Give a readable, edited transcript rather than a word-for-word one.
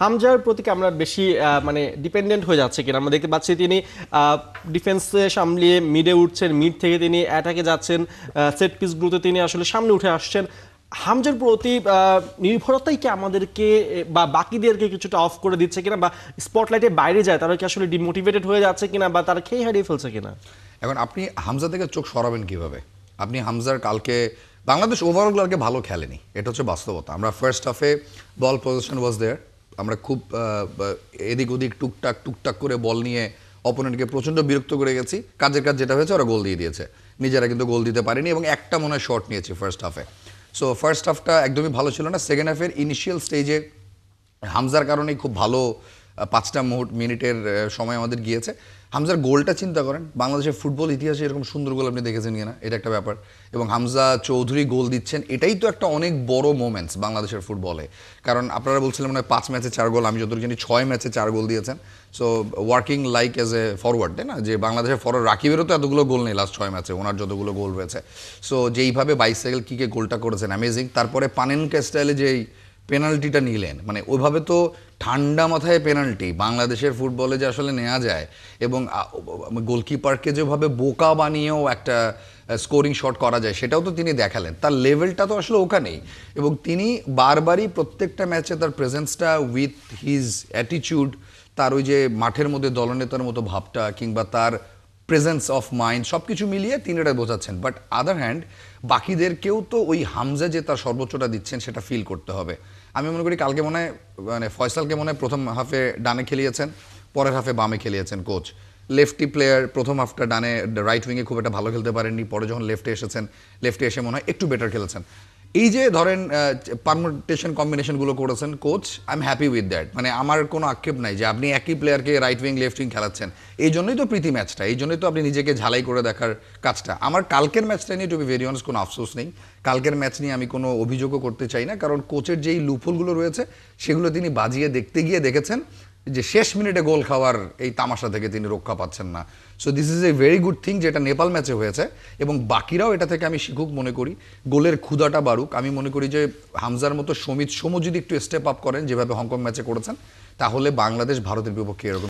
হামজার প্রতি কি আমরা বেশি মানে ডিপেন্ডেন্ট হয়ে যাচ্ছে কিনা? আমরা দেখতে পাচ্ছি তিনি ডিফেন্সে সামলিয়ে মিডে উঠছেন, মিড থেকে তিনি অ্যাটাকে যাচ্ছেন, সেট পিসগুলোতে তিনি আসলে সামনে উঠে আসছেন। হামজার প্রতি নির্ভরতাই কি আমাদেরকে বা বাকিদেরকে কিছুটা অফ করে দিচ্ছে কিনা, বা স্পটলাইটে বাইরে যায় তারা কি আসলে ডিমোটিভেটেড হয়ে যাচ্ছে কিনা, বা তারা খেয়ে হারিয়ে ফেলছে কিনা? এখন আপনি হামজা থেকে চোখ সরাবেন কিভাবে? আপনি হামজার কালকে বাংলাদেশ ওভারঅল কালকে ভালো খেলেনি, এটা হচ্ছে বাস্তবতা। আমরা ফার্স্ট হাফে বল পজিশন ওয়াজ দেয়ার, আমরা খুব এদিক ওদিক টুকটাক টুকটাক করে বল নিয়ে অপোনেন্টকে প্রচণ্ড বিরক্ত করে গেছি। কাজের কাজ যেটা হয়েছে, ওরা গোল দিয়ে দিয়েছে, নিজেরা কিন্তু গোল দিতে পারেনি এবং একটা মনে হয় শট নিয়েছি ফার্স্ট হাফে। সো ফার্স্ট হাফটা একদমই ভালো ছিল না। সেকেন্ড হাফের ইনিশিয়াল স্টেজে হামজার কারণেই খুব ভালো 5টা মিনিটের সময় আমাদের গিয়েছে। হামজার গোলটা চিন্তা করেন, বাংলাদেশের ফুটবল ইতিহাসে এরকম সুন্দর গোল আপনি দেখেছেন কিনা, এটা একটা ব্যাপার। এবং হামজা চৌধুরী গোল দিচ্ছেন, এটাই তো একটা অনেক বড় মোমেন্টস বাংলাদেশের ফুটবলে। কারণ আপনারা বলছিলেন মানে 5 ম্যাচে 4 গোল, আমি যতটুকু জানি 6 ম্যাচে 4 গোল দিয়েছেন। So working like as a forward, তাই না? যে বাংলাদেশের ফরওয়ার্ড রাকিবেরও তো এতগুলো গোল নেই লাস্ট 6 ম্যাচে, ওনার যতগুলো গোল রয়েছে। সো যেইভাবে বাইসাইকেল কিকে গোলটা করেছেন অ্যামেজিং। তারপরে পানেনকা স্টাইলে যেই পেনাল্টিটা নিলেন, মানে ওইভাবে তো ঠান্ডা মাথায় পেনাল্টি বাংলাদেশের ফুটবলে যে আসলে নেওয়া যায়, এবং গোলকিপারকে যেভাবে বোকা বানিয়েও একটা স্কোরিং শট করা যায়, সেটাও তো তিনি দেখালেন। তার লেভেলটা তো আসলে ওখানেই, এবং তিনি বারবারই প্রত্যেকটা ম্যাচে তার প্রেজেন্সটা উইথ হিজ অ্যাটিটিউড, তার ওই যে মাঠের মধ্যে দলনেতার মতো ভাবটা, কিংবা তার প্রেজেন্স অফ মাইন্ড, সব কিছু মিলিয়ে তিনি এটা বোঝাচ্ছেন। বাট আদার হ্যান্ড বাকিদেরকেও তো ওই হামজা যে তার সর্বোচ্চটা দিচ্ছেন সেটা ফিল করতে হবে। আমি মনে করি কালকে মনে হয় মানে ফয়সালকে মনে হয় প্রথম হাফে ডানে খেলিয়েছেন, পরের হাফে বামে খেলিয়েছেন কোচ। লেফটি প্লেয়ার প্রথম হাফটা ডানে রাইট উইংয়ে খুব একটা ভালো খেলতে পারেননি, পরে যখন লেফটে এসেছেন, লেফটে এসে মনে হয় একটু বেটার খেলেছেন। এই যে ধরেন পারমুটেশন কম্বিনেশনগুলো করেছেন coach, I am happy with that. মানে আমার কোনো আক্ষেপ নাই যে আপনি একই প্লেয়ারকে রাইট উইং লেফট উইং খেলাচ্ছেন। এই জন্যই তো প্রীতি ম্যাচটা, এই জন্যই তো আপনি নিজেকে ঝালাই করে দেখার কাজটা। আমার কালকের ম্যাচটা নিয়ে টু বি ভেরি অনেস্ট কোনো আফসোস নেই, কালকের ম্যাচ নিয়ে আমি কোনো অভিযোগও করতে চাই না। কারণ কোচের যেই লুপহোলগুলো রয়েছে সেগুলো তিনি বাজিয়ে দেখতে গিয়ে দেখেছেন যে শেষ মিনিটে গোল খাওয়ার এই তামাশা থেকে তিনি রক্ষা পাচ্ছেন না। So this is a very good thing যেটা নেপাল ম্যাচে হয়েছে, এবং বাকিরাও এটা থেকে আমি শিখুক মনে করি, গোলের ক্ষুধাটা বাড়ুক। আমি মনে করি যে হামজার মতো সমিত সমু যদি একটু স্টেপ আপ করেন যেভাবে হংকং ম্যাচে করেছেন, তাহলে বাংলাদেশ ভারতের বিপক্ষে এরকম